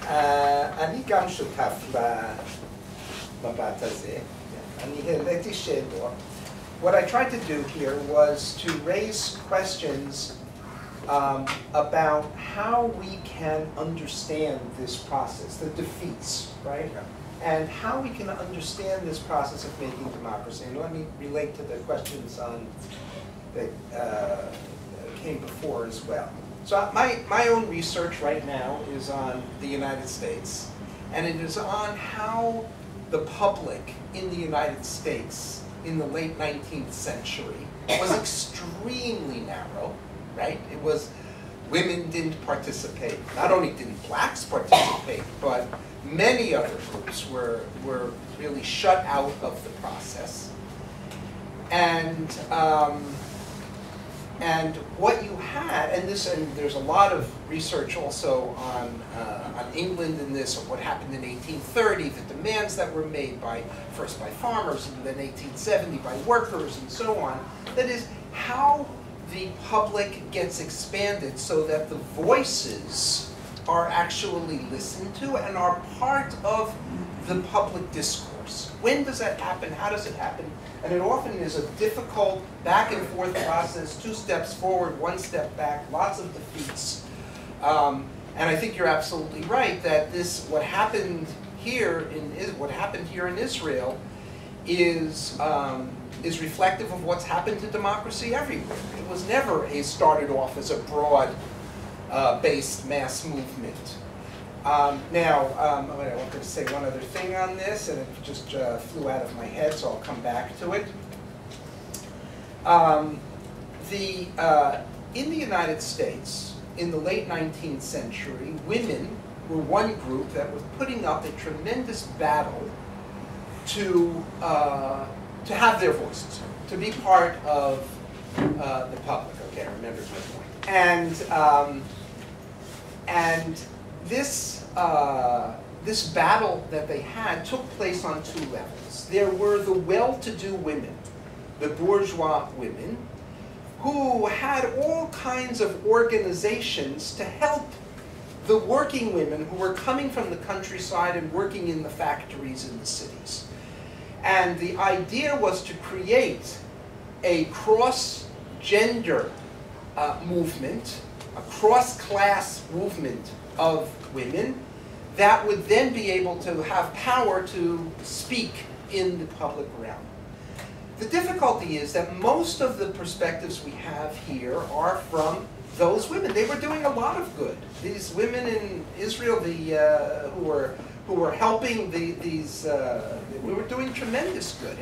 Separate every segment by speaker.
Speaker 1: אני גם שותף במבט הזה. אני העליתי שאלות. What I tried to do here was to raise questions about how we can understand this process, the defeats, right? And how we can understand this process of making democracy. And let me relate to the questions that came before as well. So my own research right now is on the United States, and it is on how the public in the United States in the late 19th century was extremely narrow, right? It was, women didn't participate. Not only didn't blacks participate, but many other groups were really shut out of the process. And what you had, and there's a lot of research also on England in this, or what happened in 1830, the demands that were made first by farmers, and then 1870 by workers, and so on. That is how the public gets expanded so that the voices are actually listened to and are part of the public discourse. When does that happen? How does it happen? And it often is a difficult back and forth process, 2 steps forward, 1 step back, lots of defeats. And I think you're absolutely right that what happened here in Israel is reflective of what's happened to democracy everywhere. It was never started off as a broad-based mass movement. Now, I wanted to say one other thing on this, and it just flew out of my head, so I'll come back to it. In the United States, in the late 19th century, women were one group that was putting up a tremendous battle to have their voices, to be part of the public. Okay, I remembered my point. And this battle that they had took place on 2 levels. There were the well-to-do women, the bourgeois women, who had all kinds of organizations to help the working women who were coming from the countryside and working in the factories in the cities. And the idea was to create a cross-gender movement, a cross-class movement of women that would then be able to have power to speak in the public realm. The difficulty is that most of the perspectives we have here are from those women. They were doing a lot of good. These women in Israel, who were helping we were doing tremendous good,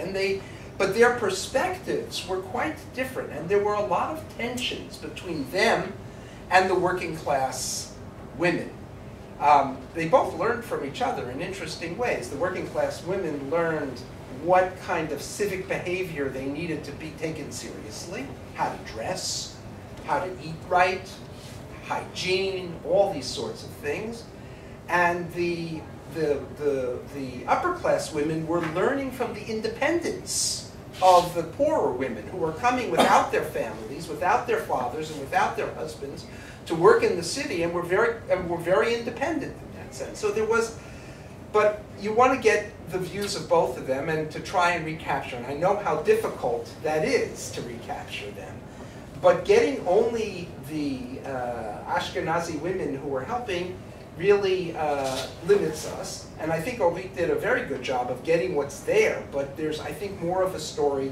Speaker 1: but their perspectives were quite different, and there were a lot of tensions between them and the working class women. They both learned from each other in interesting ways. The working class women learned what kind of civic behavior they needed to be taken seriously, how to dress, how to eat right, hygiene, all these sorts of things. And the upper class women were learning from the independence of the poorer women who were coming without their families, without their fathers, and without their husbands to work in the city, and were very independent in that sense. So there was, but you want to get the views of both of them and to try and recapture. And I know how difficult that is to recapture them. But getting only the Ashkenazi women who were helping really limits us. And I think Orit did a very good job of getting what's there. But there's, I think, more of a story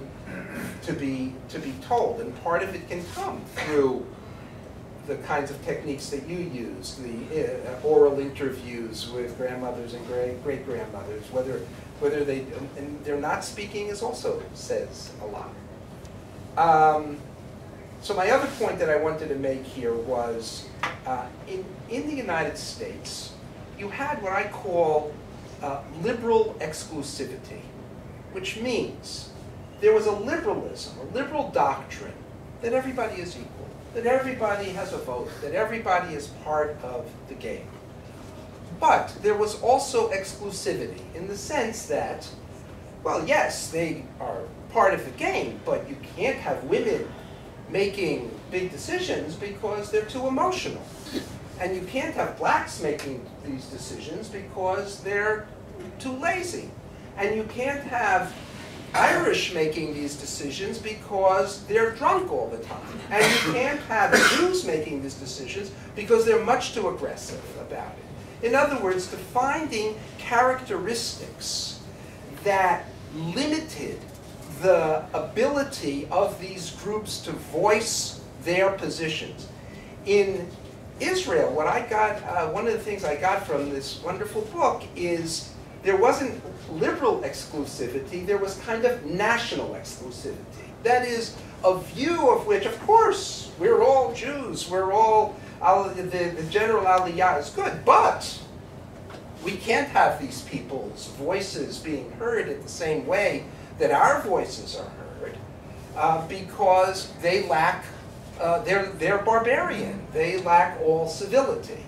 Speaker 1: to be told. And part of it can come through the kinds of techniques that you use, the oral interviews with grandmothers and great-grandmothers, whether they're not speaking also says a lot. So my other point that I wanted to make here was, in the United States, you had what I call liberal exclusivity, which means there was a liberalism, a liberal doctrine that everybody is equal, that everybody has a vote, that everybody is part of the game. But there was also exclusivity in the sense that, well, yes, they are part of the game, but you can't have women making big decisions because they're too emotional. And you can't have blacks making these decisions because they're too lazy. And you can't have Irish making these decisions because they're drunk all the time. And you can't have Jews making these decisions because they're much too aggressive about it. In other words, to finding characteristics that limited the ability of these groups to voice their positions. In Israel, what I got, one of the things I got from this wonderful book is there wasn't liberal exclusivity, there was kind of national exclusivity. That is, a view of which, of course, we're all Jews, we're all, the general aliyah is good, but we can't have these people's voices being heard in the same way that our voices are heard because they lack, they're barbarian, they lack all civility.